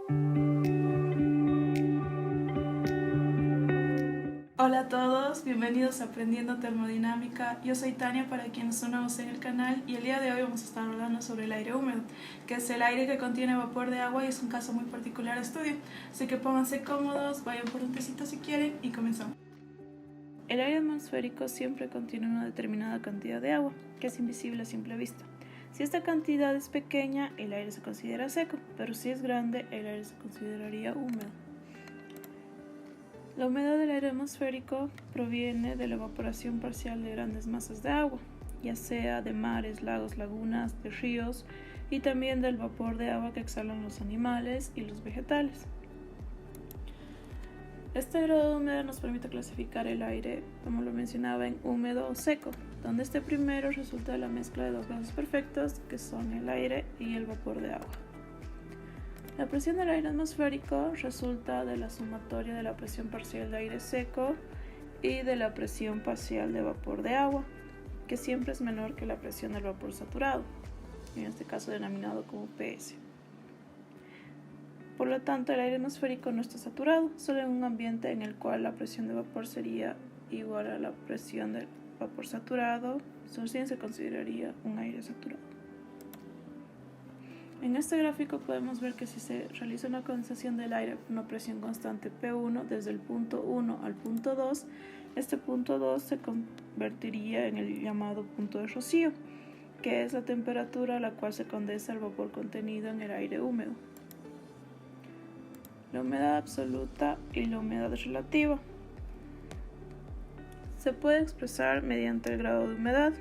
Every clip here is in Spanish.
Hola a todos, bienvenidos a Aprendiendo Termodinámica. Yo soy Tania para quienes son nuevos en el canal y el día de hoy vamos a estar hablando sobre el aire húmedo, que es el aire que contiene vapor de agua y es un caso muy particular de estudio. Así que pónganse cómodos, vayan por un tecito si quieren y comenzamos. El aire atmosférico siempre contiene una determinada cantidad de agua, que es invisible a simple vista. Si esta cantidad es pequeña, el aire se considera seco, pero si es grande, el aire se consideraría húmedo. La humedad del aire atmosférico proviene de la evaporación parcial de grandes masas de agua, ya sea de mares, lagos, lagunas, de ríos y también del vapor de agua que exhalan los animales y los vegetales. Este grado de humedad nos permite clasificar el aire, como lo mencionaba, en húmedo o seco, donde este primero resulta de la mezcla de dos gases perfectos que son el aire y el vapor de agua. La presión del aire atmosférico resulta de la sumatoria de la presión parcial de aire seco y de la presión parcial de vapor de agua, que siempre es menor que la presión del vapor saturado, en este caso denominado como PS. Por lo tanto, el aire atmosférico no está saturado, solo en un ambiente en el cual la presión de vapor sería igual a la presión del vapor saturado, recién se consideraría un aire saturado. En este gráfico podemos ver que si se realiza una condensación del aire a una presión constante P1 desde el punto 1 al punto 2, este punto 2 se convertiría en el llamado punto de rocío, que es la temperatura a la cual se condensa el vapor contenido en el aire húmedo. La humedad absoluta y la humedad relativa se puede expresar mediante el grado de humedad,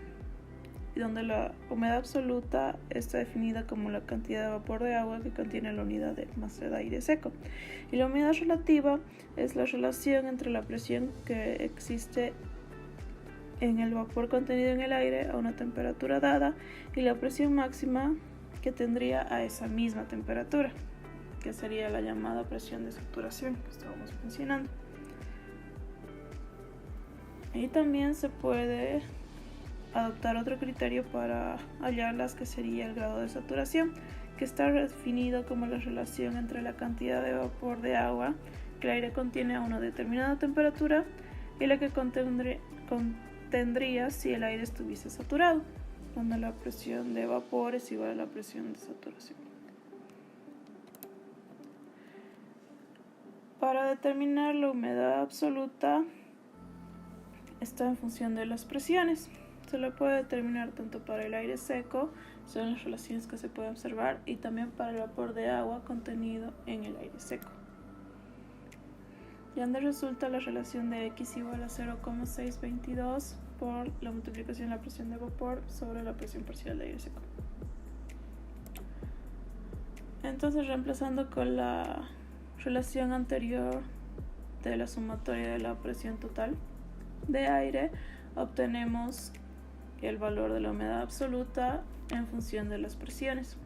donde la humedad absoluta está definida como la cantidad de vapor de agua que contiene la unidad de masa de aire seco. Y la humedad relativa es la relación entre la presión que existe en el vapor contenido en el aire a una temperatura dada y la presión máxima que tendría a esa misma temperatura, que sería la llamada presión de saturación que estábamos mencionando. Y también se puede adoptar otro criterio para hallarlas, que sería el grado de saturación, que está definido como la relación entre la cantidad de vapor de agua que el aire contiene a una determinada temperatura y la que contendría si el aire estuviese saturado, donde la presión de vapor es igual a la presión de saturación. Para determinar la humedad absoluta está en función de las presiones. Se lo puede determinar tanto para el aire seco, son las relaciones que se pueden observar, y también para el vapor de agua contenido en el aire seco. Y donde resulta la relación de X igual a 0,622 por la multiplicación de la presión de vapor sobre la presión parcial de aire seco. Entonces, reemplazando con la relación anterior de la sumatoria de la presión total de aire, obtenemos el valor de la humedad absoluta en función de las presiones,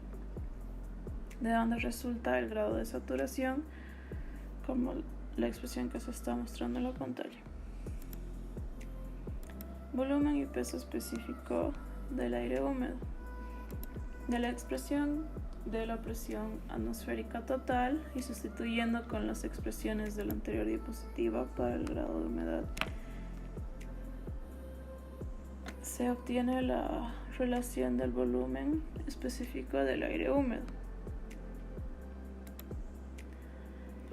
de donde resulta el grado de saturación como la expresión que se está mostrando en la pantalla. Volumen y peso específico del aire húmedo. De la expresión de la presión atmosférica total y sustituyendo con las expresiones de la anterior diapositiva para el grado de humedad, se obtiene la relación del volumen específico del aire húmedo,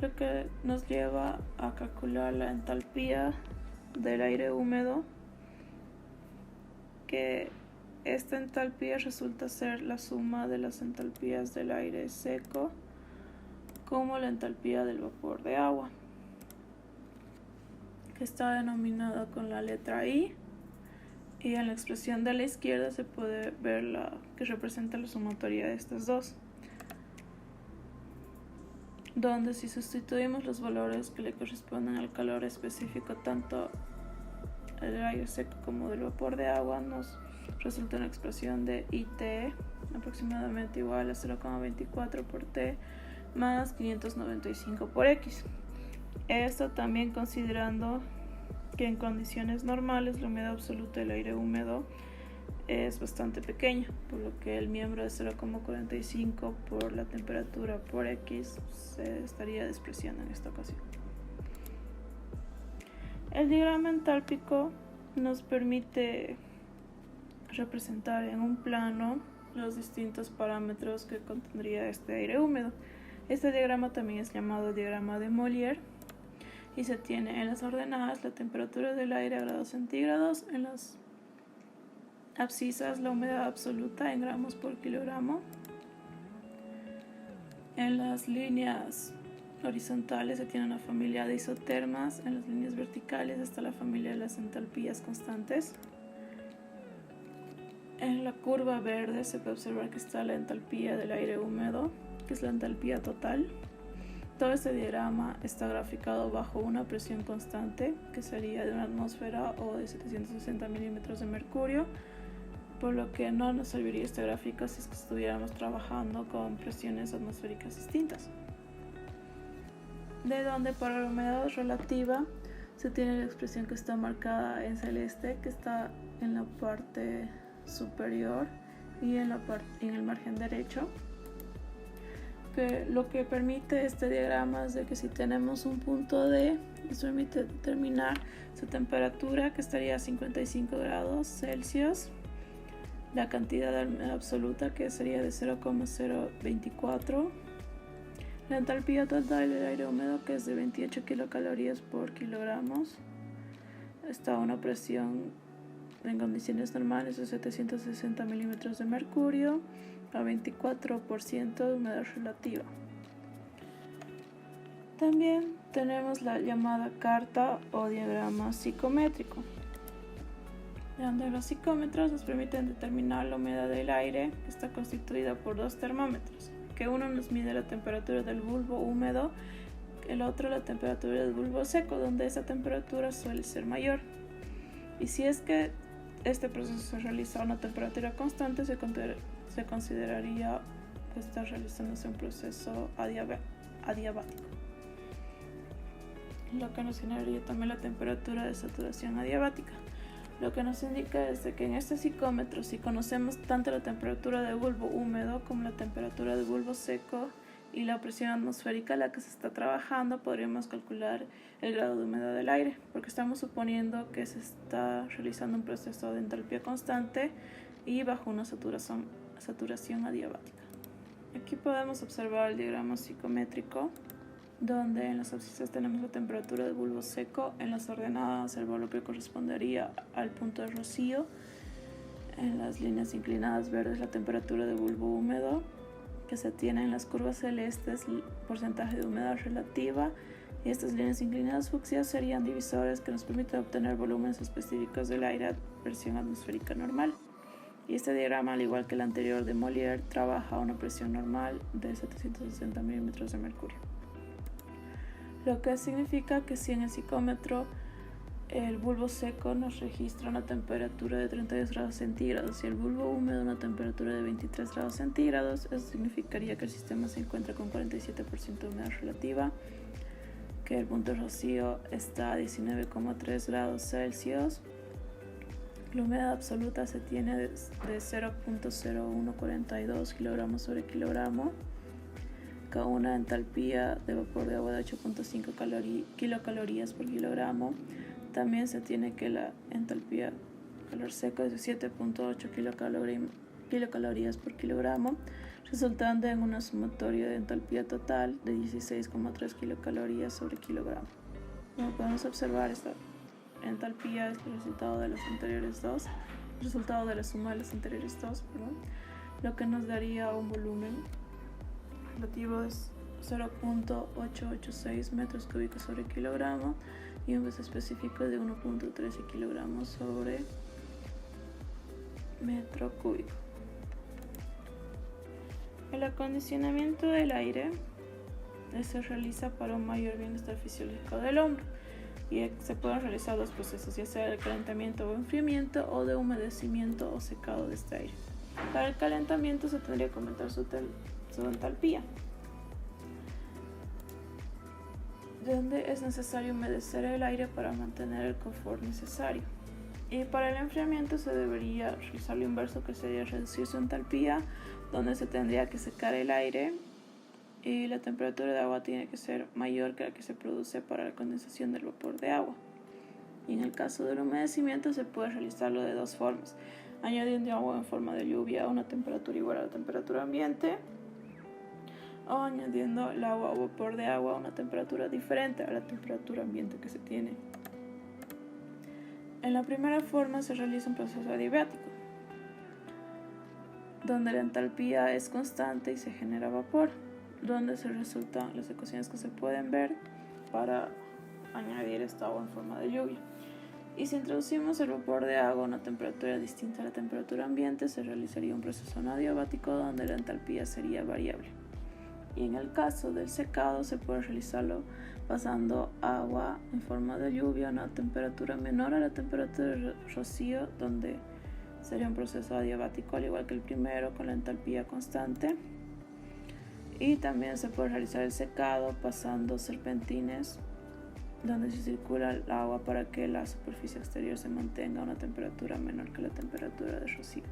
lo que nos lleva a calcular la entalpía del aire húmedo, que esta entalpía resulta ser la suma de las entalpías del aire seco como la entalpía del vapor de agua, que está denominada con la letra I. Y en la expresión de la izquierda se puede ver la que representa la sumatoria de estas dos, donde si sustituimos los valores que le corresponden al calor específico tanto del aire seco como del vapor de agua, nos resulta una expresión de IT aproximadamente igual a 0,24 por T más 595 por X. Esto también considerando que en condiciones normales la humedad absoluta del aire húmedo es bastante pequeña, por lo que el miembro de 0,45 por la temperatura por X se estaría despreciando en esta ocasión. El diagrama entálpico nos permite representar en un plano los distintos parámetros que contendría este aire húmedo. Este diagrama también es llamado diagrama de Molière y se tiene en las ordenadas la temperatura del aire a grados centígrados, en las abscisas la humedad absoluta en gramos por kilogramo, en las líneas horizontales se tiene una familia de isotermas, en las líneas verticales está la familia de las entalpías constantes. En la curva verde se puede observar que está la entalpía del aire húmedo, que es la entalpía total. Todo este diagrama está graficado bajo una presión constante, que sería de una atmósfera o de 760 milímetros de mercurio, por lo que no nos serviría este gráfico si es que estuviéramos trabajando con presiones atmosféricas distintas. De donde para la humedad relativa se tiene la expresión que está marcada en celeste, que está en la parte superior y en el margen derecho, que lo que permite este diagrama es de que si tenemos un punto D, nos permite determinar su temperatura, que estaría a 55 grados Celsius, la cantidad de humedad absoluta, que sería de 0,024, la entalpía total del aire húmedo, que es de 28 kilocalorías por kilogramos, está a una presión en condiciones normales de 760 milímetros de mercurio, a 24% de humedad relativa. También tenemos la llamada carta o diagrama psicométrico, donde los psicómetros nos permiten determinar la humedad del aire, que está constituida por dos termómetros, que uno nos mide la temperatura del bulbo húmedo, el otro la temperatura del bulbo seco, donde esa temperatura suele ser mayor. Y si es que este proceso se realiza a una temperatura constante, se consideraría que está realizándose un proceso adiabático, lo que nos generaría también la temperatura de saturación adiabática. Lo que nos indica es de que en este psicómetro, si conocemos tanto la temperatura del bulbo húmedo como la temperatura del bulbo seco y la presión atmosférica a la que se está trabajando, podríamos calcular el grado de humedad del aire, porque estamos suponiendo que se está realizando un proceso de entalpía constante y bajo una saturación adiabática. Aquí podemos observar el diagrama psicométrico, donde en las abscisas tenemos la temperatura del bulbo seco, en las ordenadas el valor que correspondería al punto de rocío, en las líneas inclinadas verdes la temperatura del bulbo húmedo, que se tiene en las curvas celestes el porcentaje de humedad relativa, y estas líneas inclinadas fucsias serían divisores que nos permiten obtener volúmenes específicos del aire a presión atmosférica normal. Y este diagrama, al igual que el anterior de Molière, trabaja a una presión normal de 760 milímetros de mercurio. Lo que significa que si en el psicómetro el bulbo seco nos registra una temperatura de 32 grados centígrados y el bulbo húmedo una temperatura de 23 grados centígrados, eso significaría que el sistema se encuentra con 47% de humedad relativa, que el punto de rocío está a 19,3 grados Celsius, la humedad absoluta se tiene de 0.0142 kilogramos sobre kilogramo, con una entalpía de vapor de agua de 8.5 kilocalorías por kilogramo. También se tiene que la entalpía calor seco es de 7.8 kilocalorías por kilogramo, resultando en una sumatoria de entalpía total de 16,3 kilocalorías sobre kilogramo. Como podemos observar, esta entalpía es el resultado de las anteriores dos, el resultado de la suma de las anteriores dos, lo que nos daría un volumen relativo de 0.886 metros cúbicos sobre kilogramo y un peso específico de 1.13 kilogramos sobre metro cúbico. El acondicionamiento del aire se realiza para un mayor bienestar fisiológico del hombre y se pueden realizar dos procesos, ya sea de calentamiento o enfriamiento o de humedecimiento o secado de este aire. Para el calentamiento se tendría que aumentar su entalpía, donde es necesario humedecer el aire para mantener el confort necesario. Y para el enfriamiento se debería realizar lo inverso, que sería reducir su entalpía, donde se tendría que secar el aire y la temperatura de agua tiene que ser mayor que la que se produce para la condensación del vapor de agua. Y en el caso del humedecimiento se puede realizarlo de dos formas: añadiendo agua en forma de lluvia a una temperatura igual a la temperatura ambiente, o añadiendo el agua o vapor de agua a una temperatura diferente a la temperatura ambiente que se tiene. En la primera forma se realiza un proceso adiabático, donde la entalpía es constante y se genera vapor, donde se resultan las ecuaciones que se pueden ver para añadir esta agua en forma de lluvia. Y si introducimos el vapor de agua a una temperatura distinta a la temperatura ambiente, se realizaría un proceso no adiabático donde la entalpía sería variable. Y en el caso del secado se puede realizarlo pasando agua en forma de lluvia a una temperatura menor a la temperatura de rocío, donde sería un proceso adiabático al igual que el primero, con la entalpía constante. Y también se puede realizar el secado pasando serpentines, donde se circula el agua para que la superficie exterior se mantenga a una temperatura menor que la temperatura de rocío.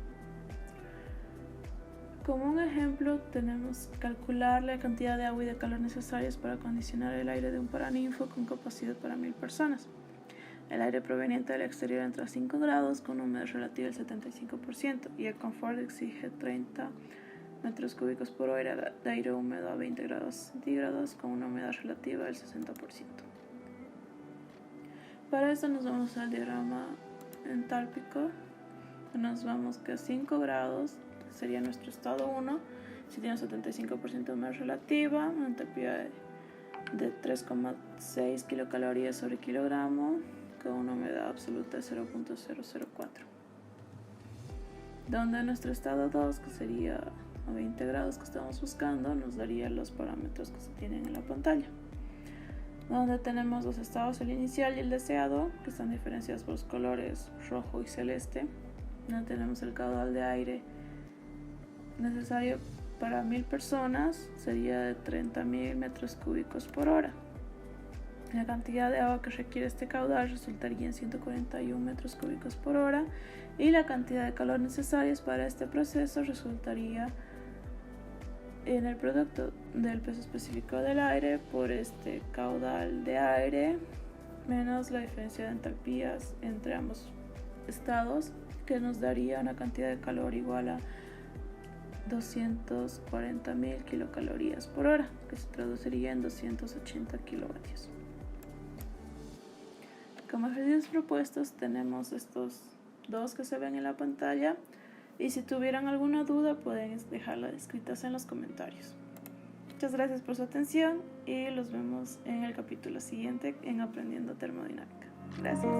Como un ejemplo, tenemos que calcular la cantidad de agua y de calor necesarias para acondicionar el aire de un paraninfo con capacidad para 1000 personas. El aire proveniente del exterior entra a 5 grados con una humedad relativa del 75% y el confort exige 30 metros cúbicos por hora de aire húmedo a 20 grados centígrados con una humedad relativa del 60%. Para esto nos vamos al diagrama entálpico. Nos vamos que a 5 grados sería nuestro estado 1, si tiene 75% de humedad relativa, una entalpía de 3,6 kilocalorías sobre kilogramo, con una humedad absoluta de 0.004. Donde nuestro estado 2, que sería a 20 grados que estamos buscando, nos daría los parámetros que se tienen en la pantalla. Donde tenemos los estados, el inicial y el deseado, que están diferenciados por los colores rojo y celeste. Donde tenemos el caudal de aire necesario para 1000 personas, sería de 30.000 metros cúbicos por hora. La cantidad de agua que requiere este caudal resultaría en 141 metros cúbicos por hora, y la cantidad de calor necesarios para este proceso resultaría en el producto del peso específico del aire por este caudal de aire menos la diferencia de entalpías entre ambos estados, que nos daría una cantidad de calor igual a 240.000 kilocalorías por hora, que se traduciría en 280 kilovatios. Como ejercicios propuestos tenemos estos dos que se ven en la pantalla, y si tuvieran alguna duda pueden dejarla escritas en los comentarios. Muchas gracias por su atención y los vemos en el capítulo siguiente en Aprendiendo Termodinámica. Gracias.